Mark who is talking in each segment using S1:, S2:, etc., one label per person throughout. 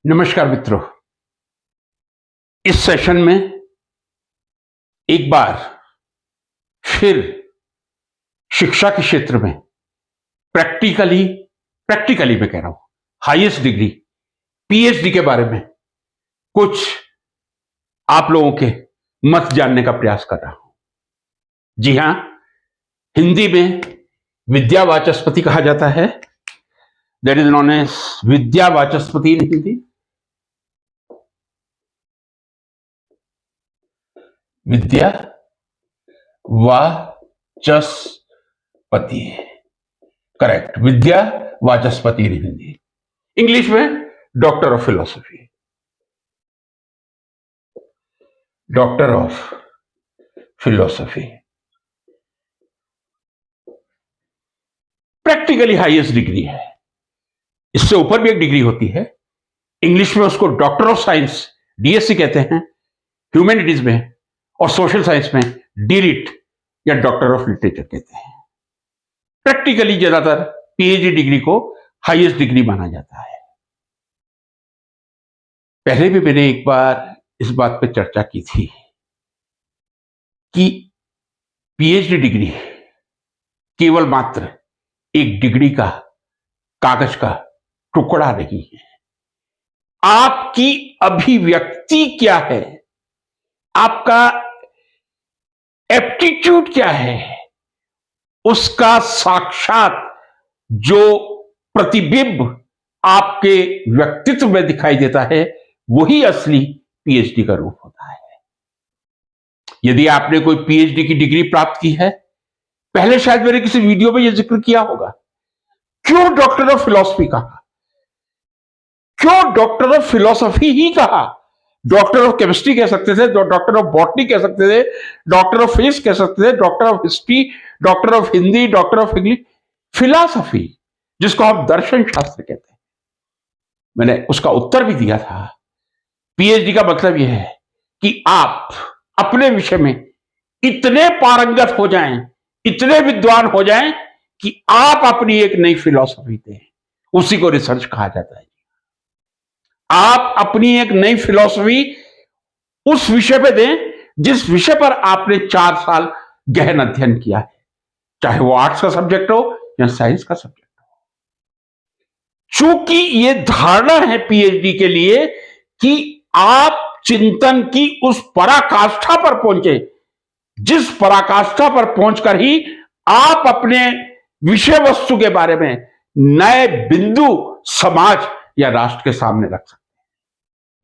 S1: नमस्कार मित्रों। इस सेशन में एक बार फिर शिक्षा के क्षेत्र में प्रैक्टिकली मैं कह रहा हूं, हाईएस्ट डिग्री पीएचडी के बारे में कुछ आप लोगों के मत जानने का प्रयास कर रहा हूं। जी हां, हिंदी में विद्या वाचस्पति कहा जाता है। दैट इज नॉन एज विद्या वाचस्पति इन हिंदी। विद्या वाचस्पति, करेक्ट, विद्या वाचस्पति इन हिंदी। इंग्लिश में doctor of philosophy, doctor of philosophy. Practically highest degree है। इससे ऊपर भी एक डिग्री होती है, इंग्लिश में उसको डॉक्टर ऑफ साइंस डीएससी कहते हैं, ह्यूमैनिटीज में और सोशल साइंस में डीलिट या डॉक्टर ऑफ लिटरेचर कहते हैं। प्रैक्टिकली ज्यादातर पीएचडी डिग्री को हाईएस्ट डिग्री माना जाता है। पहले भी मैंने एक बार इस बात पर चर्चा की थी कि पीएचडी डिग्री केवल मात्र एक डिग्री का कागज का टुकड़ा नहीं है। आपकी अभिव्यक्ति क्या है, आपका एप्टीट्यूड क्या है, उसका साक्षात जो प्रतिबिंब आपके व्यक्तित्व में दिखाई देता है, वही असली पीएचडी का रूप होता है। यदि आपने कोई पीएचडी की डिग्री प्राप्त की है, पहले शायद मैंने किसी वीडियो में यह जिक्र किया होगा, क्यों डॉक्टर ऑफ फिलॉसफी कहा, क्यों डॉक्टर ऑफ फिलॉसफी ही कहा? डॉक्टर ऑफ केमिस्ट्री कह सकते थे, डॉक्टर ऑफ बॉटनी कह सकते थे, डॉक्टर ऑफ फिजिक्स कह सकते थे, doctor of history, doctor of Hindi, doctor of English. Philosophy, जिसको हम दर्शन शास्त्र कहते हैं, मैंने उसका उत्तर भी दिया था। पीएचडी का मतलब यह है कि आप अपने विषय में इतने पारंगत हो जाएं, इतने विद्वान हो जाएं कि आप अपनी एक नई फिलॉसफी दें। उसी को रिसर्च कहा जाता है। आप अपनी एक नई फिलॉसफी उस विषय पे दें जिस विषय पर आपने 4 साल गहन अध्ययन किया है, चाहे वो आर्ट्स का सब्जेक्ट हो या साइंस का सब्जेक्ट हो। चूंकि ये धारणा है पीएचडी के लिए कि आप चिंतन की उस पराकाष्ठा पर पहुंचे, जिस पराकाष्ठा पर पहुंचकर ही आप अपने विषय वस्तु के बारे में नए बिंदु समाज या राष्ट्र के सामने रख सकते हैं।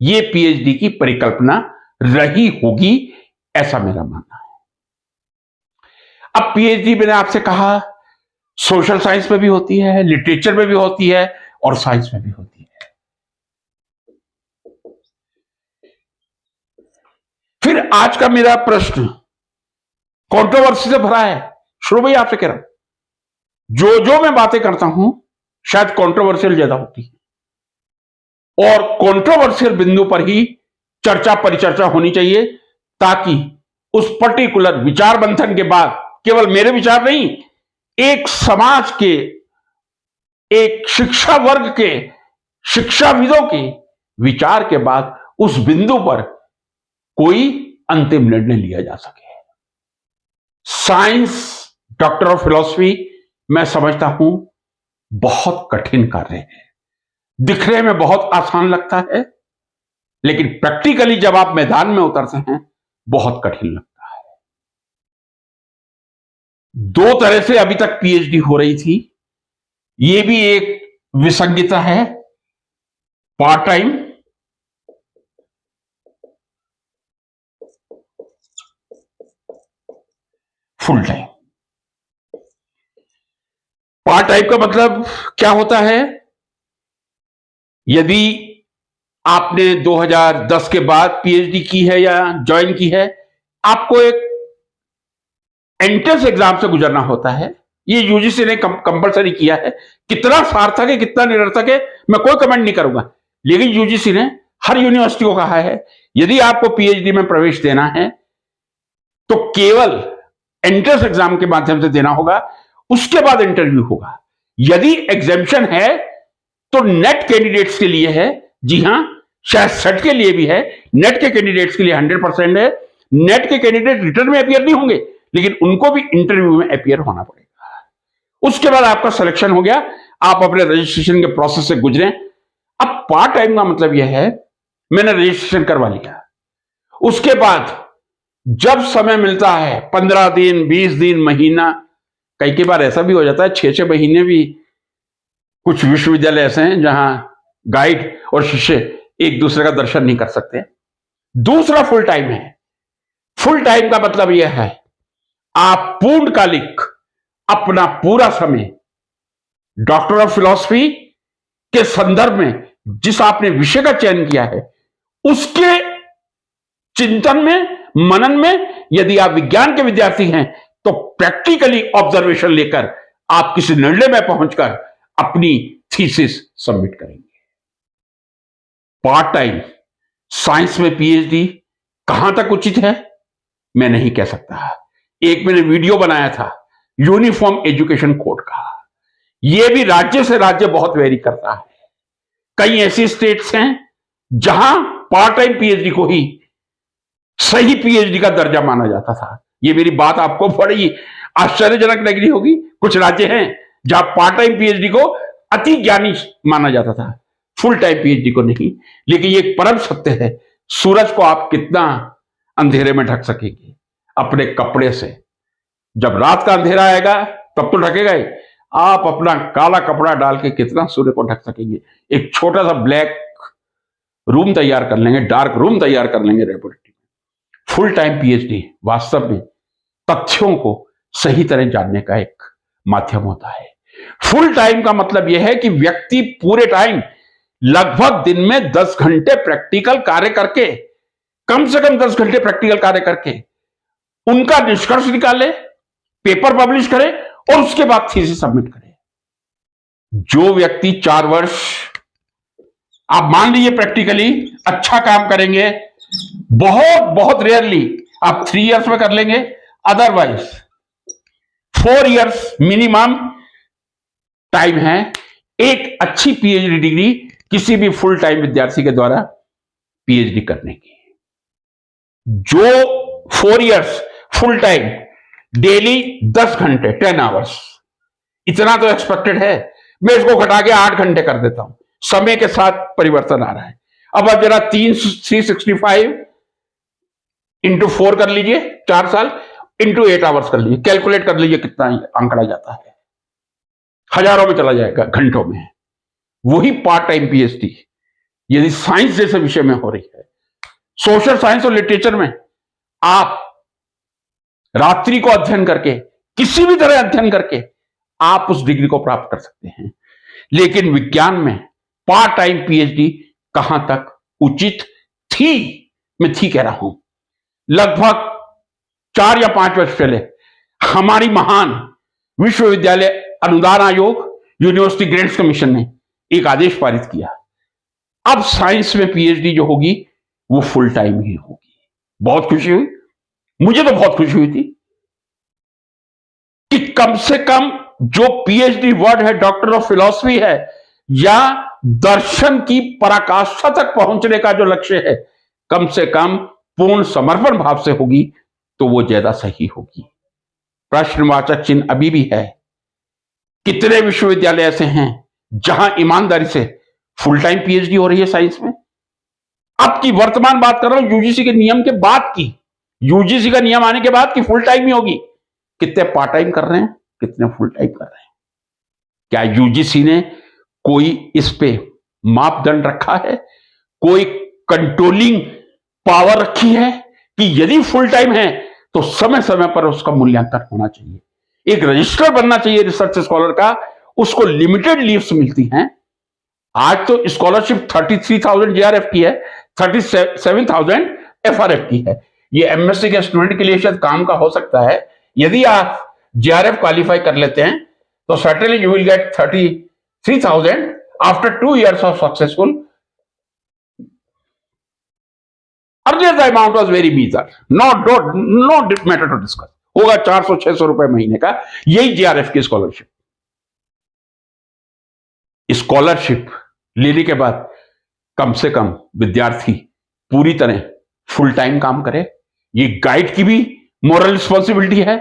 S1: यह पीएचडी की परिकल्पना रही होगी, ऐसा मेरा मानना है। अब पीएचडी मैंने आपसे कहा सोशल साइंस में भी होती है, लिटरेचर में भी होती है और साइंस में भी होती है। फिर आज का मेरा प्रश्न कंट्रोवर्सी से भरा है। शुरू में ही आपसे कह रहा हूं, जो मैं बातें करता हूं शायद कंट्रोवर्शियल ज्यादा होती है, और कंट्रोवर्शियल बिंदु पर ही चर्चा परिचर्चा होनी चाहिए, ताकि उस पर्टिकुलर विचार मंथन के बाद केवल मेरे विचार नहीं, एक समाज के, एक शिक्षा वर्ग के, शिक्षाविदों के विचार के बाद उस बिंदु पर कोई अंतिम निर्णय लिया जा सके। साइंस, डॉक्टर ऑफ फिलॉसफी, मैं समझता हूं बहुत कठिन कार्य है। दिखने में बहुत आसान लगता है, लेकिन प्रैक्टिकली जब आप मैदान में उतरते हैं बहुत कठिन लगता है। 2 तरह से अभी तक पीएचडी हो रही थी। यह भी एक विसंगता है, part time full time. Part time का मतलब क्या होता है? यदि आपने 2010 के बाद पीएचडी की है या ज्वाइन की है, आपको एक एंट्रेंस एग्जाम से गुजरना होता है। ये यूजीसी ने कंपलसरी किया है। कितना सार्थक है, कितना निरर्थक है, मैं कोई कमेंट नहीं करूंगा, लेकिन यूजीसी ने हर यूनिवर्सिटी को कहा है यदि आपको पीएचडी में प्रवेश देना है तो केवल एंट्रेंस एग्जाम के माध्यम से देना होगा, उसके बाद इंटरव्यू होगा। यदि एग्जेम्पशन है तो नेट कैंडिडेट्स के लिए है। जी हां, शायद सेट के लिए भी है, नेट के कैंडिडेट्स के लिए 100% है। नेट के कैंडिडेट रिटर्न में अपियर नहीं होंगे, लेकिन उनको भी इंटरव्यू में अपियर होना पड़ेगा। उसके बाद आपका सिलेक्शन हो गया, आप अपने रजिस्ट्रेशन के प्रोसेस से गुजरे। अब पार्ट टाइम का मतलब यह है, मैंने रजिस्ट्रेशन करवा लिया, उसके बाद जब समय मिलता है 15 दिन, 20 दिन, महीना, कई बार ऐसा भी हो जाता है 6-6 महीने भी। कुछ विश्वविद्यालय ऐसे हैं जहां गाइड और शिष्य एक दूसरे का दर्शन नहीं कर सकते। दूसरा फुल टाइम है। फुल टाइम का मतलब यह है, आप पूर्णकालिक अपना पूरा समय डॉक्टर ऑफ फिलॉसफी के संदर्भ में जिस आपने विषय का चयन किया है उसके चिंतन में, मनन में, यदि आप विज्ञान के विद्यार्थी हैं तो प्रैक्टिकली ऑब्जर्वेशन लेकर आप किसी निर्णय में पहुंचकर अपनी थीसिस सबमिट करेंगे। पार्ट टाइम साइंस में पीएचडी कहां तक उचित है मैं नहीं कह सकता। एक मैंने वीडियो बनाया था यूनिफॉर्म एजुकेशन कोड का, यह भी राज्य से राज्य बहुत वेरी करता है। कई ऐसी स्टेट्स हैं जहां पार्ट टाइम पीएचडी को ही सही पीएचडी का दर्जा माना जाता था। यह मेरी बात आपको बड़ी आश्चर्यजनक लग रही होगी। कुछ राज्य हैं जहां पार्ट टाइम पीएचडी को अति ज्ञानी माना जाता था, फुल टाइम पीएचडी को नहीं। लेकिन यह एक परम सत्य है, सूरज को आप कितना अंधेरे में ढक सकेंगे अपने कपड़े से। जब रात का अंधेरा आएगा तब तो ढकेगा ही, आप अपना काला कपड़ा डाल के कितना सूर्य को ढक सकेंगे। एक छोटा सा ब्लैक रूम तैयार कर लेंगे, डार्क रूम तैयार कर लेंगे लेबोरेटरी में। फुल टाइम पीएचडी वास्तव में तथ्यों को सही तरह जानने का एक माध्यम होता है। फुल टाइम का मतलब यह है कि व्यक्ति पूरे टाइम लगभग दिन में 10 घंटे प्रैक्टिकल कार्य करके, कम से कम 10 घंटे प्रैक्टिकल कार्य करके उनका निष्कर्ष निकाले, पेपर पब्लिश करे और उसके बाद थीसिस सबमिट करे। जो व्यक्ति 4 वर्ष आप मान लीजिए प्रैक्टिकली अच्छा काम करेंगे, बहुत बहुत रेयरली आप 3 इयर्स में कर लेंगे, अदरवाइज 4 इयर्स मिनिमम टाइम है एक अच्छी पीएचडी डिग्री किसी भी फुल टाइम विद्यार्थी के द्वारा पीएचडी करने की। जो 4 इयर्स फुल टाइम डेली 10 घंटे 10 आवर्स, इतना तो एक्सपेक्टेड है। मैं इसको घटा के 8 घंटे कर देता हूं, समय के साथ परिवर्तन आ रहा है। अब आप जरा 365 इंटू 4 कर लीजिए, 4 साल इंटू 8 आवर्स कर लीजिए, कैलकुलेट कर लीजिए कितना आंकड़ा जाता है। हजारों में चला जाएगा, घंटों में। वही पार्ट टाइम पीएचडी यदि साइंस जैसे विषय में हो रही है, सोशल साइंस और लिटरेचर में, आप रात्रि को अध्ययन करके, किसी भी तरह अध्ययन करके आप उस डिग्री को प्राप्त कर सकते हैं। लेकिन विज्ञान में पार्ट टाइम पीएचडी कहां तक उचित थी, मैं थी कह रहा हूं। लगभग 4 या 5 वर्ष पहले हमारी महान विश्वविद्यालय अनुदान आयोग, यूनिवर्सिटी ग्रांट्स कमीशन ने एक आदेश पारित किया, अब साइंस में पीएचडी जो होगी वो फुल टाइम ही होगी। बहुत खुशी हुई, मुझे तो बहुत खुशी हुई थी कि कम से कम जो पीएचडी वर्ड है, डॉक्टर ऑफ फिलॉसफी है, या दर्शन की पराकाष्ठा तक पहुंचने का जो लक्ष्य है, कम से कम पूर्ण समर्पण भाव से होगी तो वो ज्यादा सही होगी। प्रश्नवाचक चिन्ह अभी भी है। कितने विश्वविद्यालय ऐसे हैं जहां ईमानदारी से फुल टाइम पीएचडी हो रही है साइंस में। अब की वर्तमान बात कर रहा हूं यूजीसी के नियम के बाद की, यूजीसी का नियम आने के बाद की फुल टाइम ही होगी। कितने पार्ट टाइम कर रहे हैं, कितने फुल टाइम कर रहे हैं? क्या यूजीसी ने कोई इस पे मापदंड रखा है, कोई कंट्रोलिंग पावर रखी है कि यदि फुल टाइम है तो समय समय पर उसका मूल्यांकन होना चाहिए, एक रजिस्टर बनना चाहिए रिसर्च स्कॉलर का, उसको लिमिटेड लीव्स मिलती हैं। आज तो स्कॉलरशिप 33,000 जेआरएफ की है, 37,000 एफआरएफ की है। ये एमएससी के स्टूडेंट के लिए शायद काम का हो सकता है। यदि आप जेआरएफ क्वालिफाई कर लेते हैं तो certainly you will get 33,000 after 2 years of successful. Earlier the amount was very meager, no matter to discuss, होगा 400-600 रुपए महीने का, यही जेआरएफ की स्कॉलरशिप। स्कॉलरशिप लेने के बाद कम से कम विद्यार्थी पूरी तरह फुल टाइम काम करे। ये गाइड की भी मोरल रिस्पॉन्सिबिलिटी है,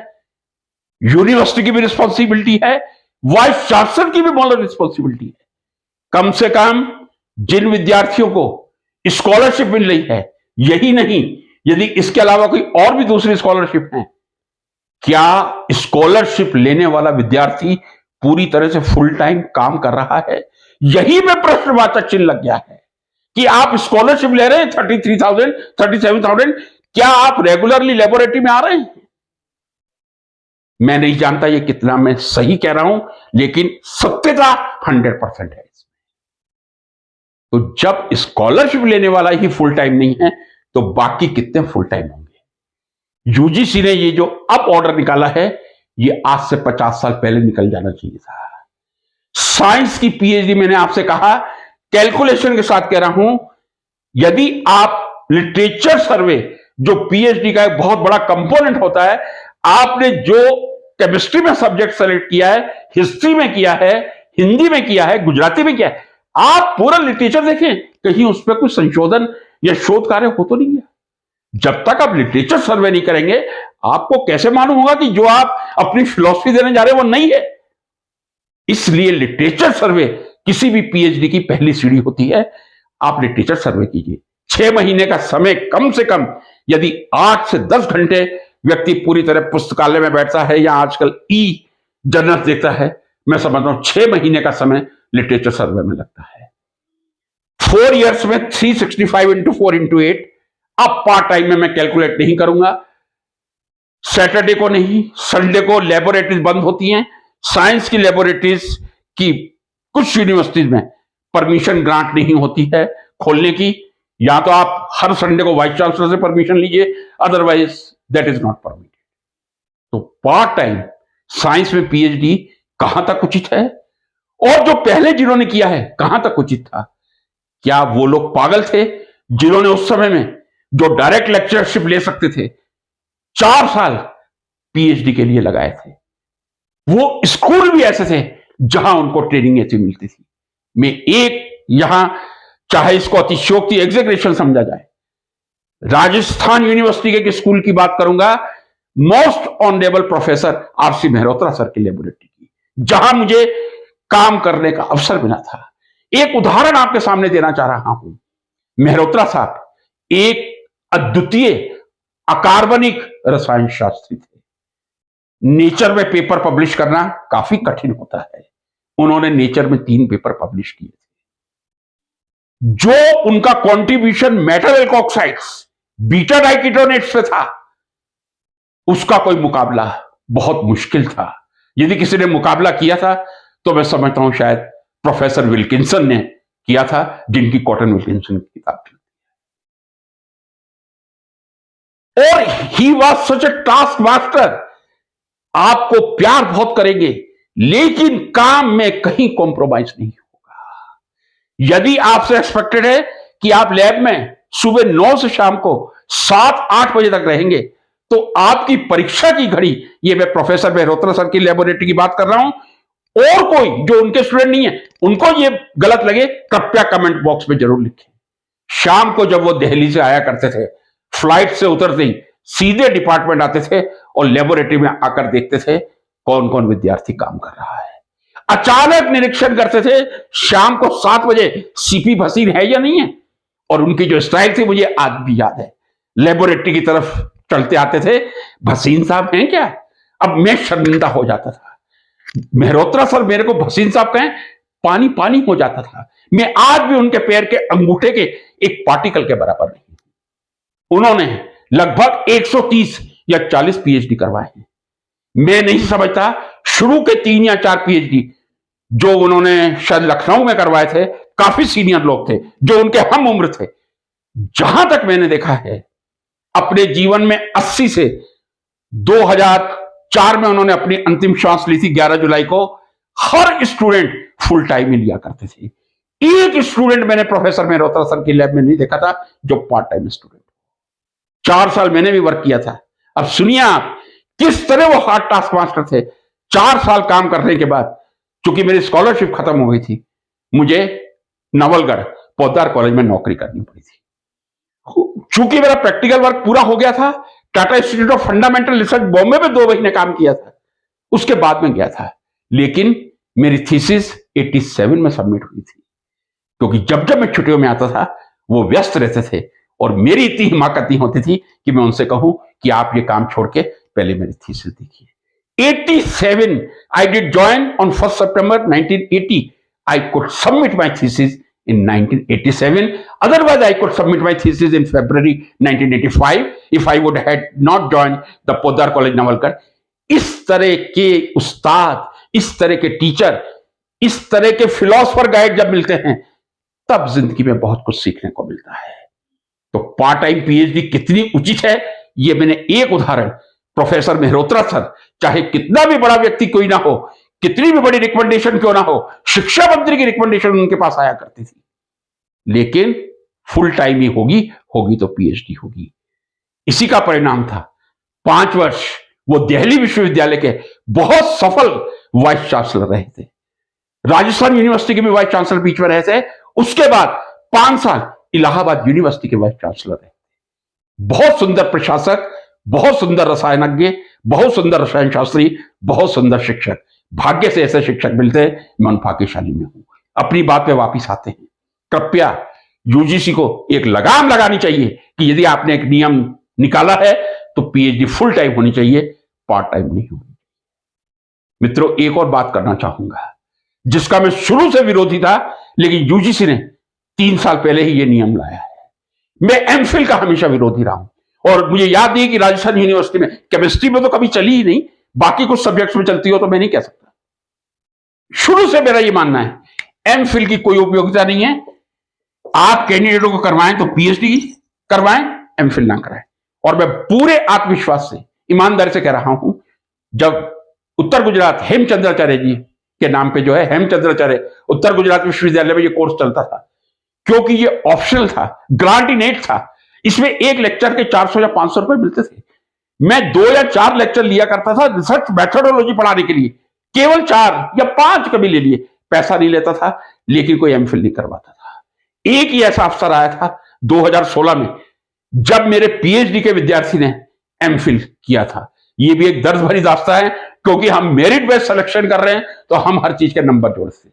S1: यूनिवर्सिटी की भी रिस्पॉन्सिबिलिटी है, वाइस चांसलर की भी मोरल रिस्पॉन्सिबिलिटी है। कम से कम जिन विद्यार्थियों को स्कॉलरशिप मिल रही है, यही नहीं, यदि इसके अलावा कोई और भी दूसरी स्कॉलरशिप है, क्या स्कॉलरशिप लेने वाला विद्यार्थी पूरी तरह से फुल टाइम काम कर रहा है? यही में प्रश्नवाचक चिन्ह लग गया है कि आप स्कॉलरशिप ले रहे हैं 33,000, 37,000, क्या आप रेगुलरली लेबोरेटरी में आ रहे हैं? मैं नहीं जानता ये कितना मैं सही कह रहा हूं, लेकिन सत्यता 100% है। तो जब स्कॉलरशिप लेने वाला ही फुल टाइम नहीं है, तो बाकी कितने फुल टाइम होंगे? यूजीसी ने ये जो अब ऑर्डर निकाला है, ये आज से 50 साल पहले निकल जाना चाहिए था। साइंस की पीएचडी, मैंने आपसे कहा, कैलकुलेशन के साथ कह रहा हूं, यदि आप लिटरेचर सर्वे, जो पीएचडी का एक बहुत बड़ा कंपोनेंट होता है, आपने जो केमिस्ट्री में सब्जेक्ट सेलेक्ट किया है, हिस्ट्री में किया है, हिंदी में किया है, गुजराती में किया है, आप पूरा लिटरेचर देखें, कहीं उस पर कुछ संशोधन या शोध कार्य हो तो नहीं है। जब तक आप लिटरेचर सर्वे नहीं करेंगे, आपको कैसे मालूम होगा कि जो आप अपनी फिलॉसफी देने जा रहे हैं वो नहीं है? इसलिए लिटरेचर सर्वे किसी भी पीएचडी की पहली सीढ़ी होती है। आप लिटरेचर सर्वे कीजिए। 6 महीने का समय कम से कम, यदि 8 से 10 घंटे व्यक्ति पूरी तरह पुस्तकालय में बैठता है या आजकल ई जर्नल देखता है, मैं समझता हूं 6 महीने का समय लिटरेचर सर्वे में लगता है। 4 इयर्स में 365 इंटू 4 इंटू 8। अब पार्ट टाइम में मैं कैलकुलेट नहीं करूंगा। सैटरडे को नहीं, संडे को लेबोरेटरीज बंद होती हैं। साइंस की लेबोरेटरीज की कुछ यूनिवर्सिटीज में परमिशन ग्रांट नहीं होती है खोलने की। या तो आप हर संडे को वाइस चांसलर से परमिशन लीजिए, otherwise that is not permitted. तो पार्ट टाइम साइंस में पीएचडी कहां तक उचित है? और जो पहले जिन्होंने किया है, कहां तक उचित था? क्या वो लोग पागल थे जिन्होंने उस समय में, जो डायरेक्ट लेक्चरशिप ले सकते थे, 4 साल पीएचडी के लिए लगाए थे? वो स्कूल भी ऐसे थे जहां उनको ट्रेनिंग ऐसी मिलती थी। मैं एक यहां, चाहे इसको अतिशयोक्ति एग्जेग्रेशन समझा जाए, राजस्थान यूनिवर्सिटी के स्कूल की बात करूंगा, most honourable professor RC Mehrotra sir की लेबोरेटरी की, जहां मुझे काम करने का अवसर मिला था। एक उदाहरण आपके सामने देना चाह रहा हूं। मेहरोत्रा साहब एक अद्वितीय अकार्बनिक रसायन शास्त्री थे। नेचर में पेपर पब्लिश करना काफी कठिन होता है। उन्होंने नेचर में 3 पेपर पब्लिश किए थे। जो उनका कंट्रीब्यूशन मेटल एल्कोक्साइड्स, बीटा डाइकीटोनेट्स पे था, उसका कोई मुकाबला बहुत मुश्किल था। यदि किसी ने मुकाबला किया था तो मैं समझता हूं शायद प्रोफेसर विल्किंसन ने किया था, जिनकी कॉटन विल्किंसन की किताब थी। और he was such A task master. आपको प्यार बहुत करेंगे, लेकिन काम में कहीं कॉम्प्रोमाइज नहीं होगा। यदि आपसे एक्सपेक्टेड है कि आप लैब में सुबह 9 से शाम को 7-8 बजे तक रहेंगे, तो आपकी परीक्षा की घड़ी, ये मैं प्रोफेसर मेहरोत्रा सर की लेबोरेटरी की बात कर रहा हूं, और कोई जो उनके स्टूडेंट नहीं है, उनको ये गलत लगे, कृपया कमेंट बॉक्स में जरूर लिखें। शाम को जब वो दिल्ली से आया करते थे, फ्लाइट से उतरते ही सीधे डिपार्टमेंट आते थे और लेबोरेटरी में आकर देखते थे कौन कौन विद्यार्थी काम कर रहा है। अचानक निरीक्षण करते थे शाम को 7 बजे सीपी भसीन है या नहीं है। और उनकी जो स्टाइल थी मुझे आज भी याद है। लेबोरेटरी की तरफ चलते आते थे, भसीन साहब हैं क्या? अब मैं शर्मिंदा हो जाता था। मेहरोत्रा सर मेरे को भसीन साहब कहें, पानी पानी हो जाता था। मैं आज भी उनके पैर के अंगूठे के एक पार्टिकल के बराबर नहीं। उन्होंने लगभग 130 या 40 पीएचडी करवाए हैं। मैं नहीं समझता शुरू के 3 या 4 पीएचडी जो उन्होंने शायद लखनऊ में करवाए थे, काफी सीनियर लोग थे जो उनके हम उम्र थे। जहां तक मैंने देखा है अपने जीवन में 80 से 2004 में उन्होंने अपनी अंतिम श्वास ली थी 11 जुलाई को। हर स्टूडेंट फुल टाइम ही लिया करते थे। एक स्टूडेंट मैंने प्रोफेसर मेहरोत्रा सर की लैब में नहीं देखा था जो पार्ट टाइम स्टूडेंट। 4 साल मैंने भी वर्क किया था। अब सुनिए आप किस तरह वो हार्ड टास्क मास्टर थे। 4 साल काम करने के बाद, चूंकि मेरी स्कॉलरशिप खत्म हो गई थी, मुझे नवलगढ़ पोद्दार कॉलेज में नौकरी करनी पड़ी थी। चूंकि मेरा प्रैक्टिकल वर्क पूरा हो गया था, Tata institute of fundamental research Bombay में 2 महीने काम किया था, उसके बाद में गया था। लेकिन मेरी थीसिस 87 में सबमिट हुई थी, क्योंकि जब जब मैं छुट्टियों में आता था वो व्यस्त रहते थे और मेरी इतनी हिमाकत नहीं होती थी कि मैं उनसे कहूं कि आप ये काम छोड़ के पहले मेरी थीसिस देखिए। 87 I did join on 1st September 1980. I could submit my thesis in 1987. Otherwise, I could submit my thesis in February 1985 if I would had not joined the Poddar College, Navalkar. इस तरह के उस्ताद, इस तरह के teacher, इस तरह के philosopher guide जब मिलते हैं तब जिंदगी में बहुत कुछ सीखने को मिलता है। तो पार्ट टाइम पीएचडी कितनी उचित है, ये मैंने एक उदाहरण प्रोफेसर मेहरोत्रा सर, चाहे कितना भी बड़ा व्यक्ति कोई ना हो, कितनी भी बड़ी रिकमेंडेशन क्यों ना हो, शिक्षा मंत्री की रिकमेंडेशन उनके पास आया करती थी, लेकिन फुल टाइम ही होगी तो पीएचडी होगी। इसी का परिणाम था 5 वर्ष वो दिल्ली विश्वविद्यालय के बहुत सफल वाइस चांसलर रहे थे, राजस्थान यूनिवर्सिटी के भी वाइस चांसलर बीच में रहे थे। उसके बाद 5 साल इलाहाबाद यूनिवर्सिटी के वाइस चांसलर रहे। बहुत सुंदर प्रशासक, बहुत सुंदर रसायनज्ञ, बहुत सुंदर रसायन शास्त्री, बहुत सुंदर शिक्षक। भाग्य से ऐसे शिक्षक मिलते हैं, मैं उन भाग्यशाली में हूं। अपनी बात पे वापिस आते हैं। कृपया यूजीसी को एक लगाम लगानी चाहिए कि यदि आपने एक नियम निकाला है तो पीएचडी फुल टाइम होनी चाहिए, पार्ट टाइम नहीं होनी। मित्रों, एक और बात करना चाहूंगा जिसका मैं शुरू से विरोधी था, लेकिन यूजीसी ने 3 साल पहले ही यह नियम लाया है। मैं एमफिल का हमेशा विरोधी रहा हूं और मुझे याद नहीं कि राजस्थान यूनिवर्सिटी में केमिस्ट्री में तो कभी चली ही नहीं, बाकी कुछ सब्जेक्ट्स में चलती हो तो मैं नहीं कह सकता। शुरू से मेरा यह मानना है एमफिल की कोई उपयोगिता नहीं है। आप कैंडिडेटों को करवाएं तो पीएचडी करवाएं, एमफिल ना कराएं। और मैं पूरे आत्मविश्वास से, ईमानदारी से कह रहा हूं, जब उत्तर गुजरात हेमचंद्राचार्य जी के नाम पे जो है हेमचंद्राचार्य उत्तर गुजरात विश्वविद्यालय में ये कोर्स चलता था, क्योंकि ये ऑप्शनल था, ग्रांटिनेट था, इसमें एक लेक्चर के 400 या 500 रुपए मिलते थे। मैं 2 या 4 लेक्चर लिया करता था रिसर्च मेथोडोलॉजी पढ़ाने के लिए, केवल 4 या 5 कभी ले लिए, पैसा नहीं लेता था, लेकिन कोई एमफिल नहीं करवाता था। एक ही ऐसा अवसर आया था 2016 में, जब मेरे पीएचडी के विद्यार्थी ने एमफिल किया था। ये भी एक दर्द भरी दास्तां है, क्योंकि हम मेरिट बेस्ड सिलेक्शन कर रहे हैं तो हम हर चीज के नंबर जोड़ते।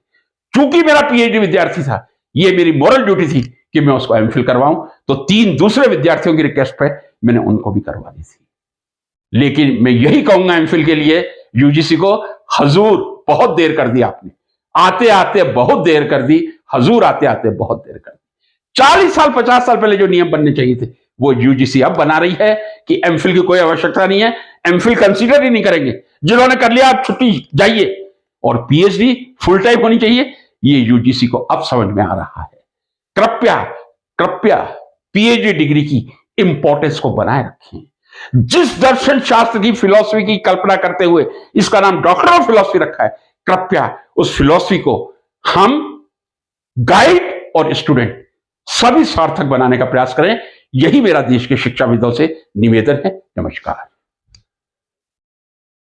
S1: चूंकि मेरा पीएचडी विद्यार्थी था, ये मेरी मॉरल ड्यूटी थी कि मैं उसको एमफिल करवाऊं, तो 3 दूसरे विद्यार्थियों की रिक्वेस्ट पे मैंने उनको भी करवा दी थी। लेकिन मैं यही कहूंगा एमफिल के लिए यूजीसी को, हजूर बहुत देर कर दी आपने, आते आते बहुत देर कर दी, हजूर आते आते बहुत देर कर दी। 40 साल 50 साल पहले जो नियम बनने चाहिए थे वो यूजीसी अब बना रही है कि एमफिल की कोई आवश्यकता नहीं है, एमफिल कंसीडर ही नहीं करेंगे, जिन्होंने कर लिया आप छुट्टी जाइए, और पीएचडी फुल टाइम होनी चाहिए। ये यूजीसी को अब समझ में आ रहा है। कृपया पीएचडी डिग्री की इंपॉर्टेंस को बनाए रखें। जिस दर्शन शास्त्र की फिलॉसफी की कल्पना करते हुए इसका नाम डॉक्टर ऑफ फिलॉसफी रखा है, कृपया उस फिलॉसफी को हम गाइड और स्टूडेंट सभी सार्थक बनाने का प्रयास करें। यही मेरा देश के शिक्षाविदों से निवेदन है। नमस्कार।